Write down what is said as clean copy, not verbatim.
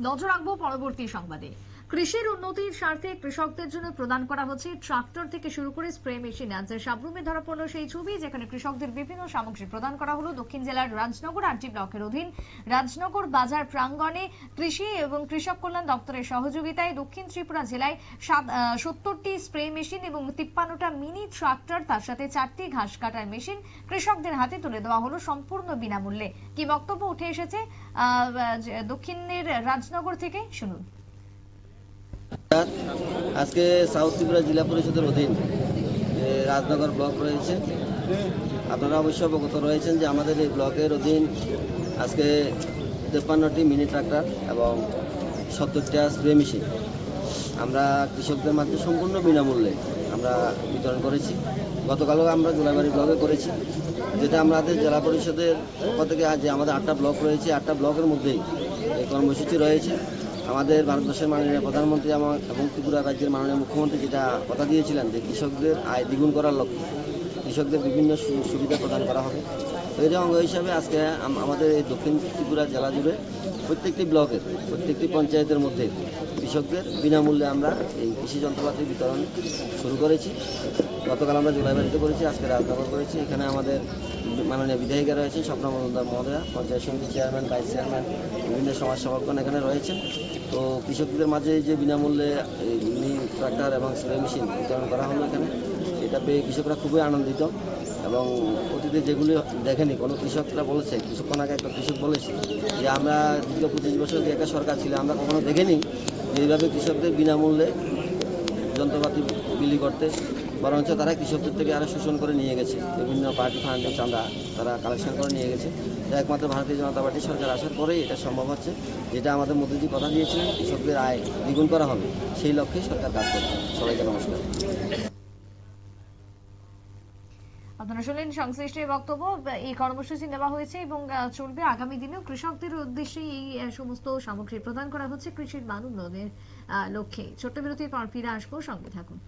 নজর রাখবো পরবর্তী সংবাদে। কৃষির উন্নতির স্বার্থে কৃষকদের জন্য প্রদান করা হচ্ছে ট্রাক্টর থেকে শুরু করে স্প্রে মেশিন। আজ সাবরুমে ধরা পড়ল সেই ছবি, যেখানে কৃষকদের বিভিন্ন সামগ্রী প্রদান করা হলো। দক্ষিণ জেলার রাজনগর আরটি ব্লকের অধীন রাজনগর বাজার প্রাঙ্গণে কৃষি এবং কৃষক কল্যাণ দপ্তরের সহযোগিতায় দক্ষিণ ত্রিপুরা জেলায় 70টি স্প্রে মেশিন এবং 53টা মিনি ট্রাক্টর, তার সাথে 4টি ঘাস কাটার মেশিন কৃষকদের হাতে তুলে দেওয়া হলো সম্পূর্ণ বিনামূল্যে। কি বক্তব্য উঠে এসেছে দক্ষিণের রাজনগর থেকে, শুনুন। আজকে সাউথ ত্রিপুরা জেলা পরিষদের অধীন রাজনগর ব্লক রয়েছে। আপনারা অবশ্যই অবগত রয়েছেন যে আমাদের এই ব্লকের অধীন আজকে 53টি মিনি ট্রাক্টর এবং 70টা স্প্রে মেশিন আমরা কৃষকদের মাঝে সম্পূর্ণ বিনামূল্যে আমরা বিতরণ করেছি। গতকালও আমরা জোলাইবাড়ি ব্লকে করেছি, যেটা আমাদের জেলা পরিষদের পক্ষ থেকে আজ আমাদের 8টা ব্লক রয়েছে। 8টা ব্লকের মধ্যেই এই কর্মসূচি রয়েছে। আমাদের ভারতবর্ষের মাননীয় প্রধানমন্ত্রী এবং ত্রিপুরা রাজ্যের মাননীয় মুখ্যমন্ত্রী যেটা কথা দিয়েছিলেন যে কৃষকদের আয় দ্বিগুণ করার লক্ষ্যে কৃষকদের বিভিন্ন সুবিধা প্রদান করা হবে। তো এর অঙ্গ হিসাবে আজকে আমাদের এই দক্ষিণ ত্রিপুরা জেলা জুড়ে প্রত্যেকটি ব্লকের প্রত্যেকটি পঞ্চায়েতের মধ্যে কৃষকদের বিনামূল্যে আমরা এই কৃষি যন্ত্রপাতি বিতরণ শুরু করেছি। গতকাল আমরা জোলাইবাড়িতে করেছি, আজকে রাজনগর করেছি। এখানে আমাদের মাননীয় বিধায়িকা রয়েছেন স্বপ্না মজুমদার মহোদয়া, পঞ্চায়েত সমিতির চেয়ারম্যান, ভাইস চেয়ারম্যান, বিভিন্ন সমাজসেবকগণ এখানে রয়েছেন। তো কৃষকদের মাঝে যে বিনামূল্যে মিনি ট্রাক্টর এবং স্প্রে মেশিন বিতরণ করা হলো এখানে, এটা পেয়ে কৃষকরা খুবই আনন্দিত। এবং অতীতে যেগুলি দেখেনি কোনো কৃষকরা বলেছে, কিছুক্ষণ আগে একটা কৃষক বলেছে যে আমরা দীর্ঘ 25 বছর যে একটা সরকার ছিল আমরা কখনো দেখেনি যে এইভাবে কৃষকদের বিনামূল্যে যন্ত্রপাতি বিলি করতে, বরঞ্চ তারা কৃষকদের থেকে আরও শোষণ করে নিয়ে গেছে। বিভিন্ন পার্টি ফান্ডের চাঁদা তারা কালেকশন করে নিয়ে গেছে। একমাত্র ভারতীয় জনতা পার্টি সরকার আসার পরেই এটা সম্ভব হচ্ছে, যেটা আমাদের মোদীজি কথা দিয়েছিলেন কৃষকদের আয় দ্বিগুণ করা হবে, সেই লক্ষ্যেই সরকার কাজ করছে। সবাইকে নমস্কার। আপনারা শুনলেন সংশ্লিষ্ট বক্তব্য। এই কর্মসূচি নেওয়া হয়েছে এবং চলবে আগামী দিনেও। কৃষকদের উদ্দেশ্যে এই সমস্ত সামগ্রী প্রদান করা হচ্ছে কৃষির মান উন্নয়নের লক্ষ্যে। ছোট্ট বিরতির পর ফিরে আসবো, সঙ্গে থাকুন।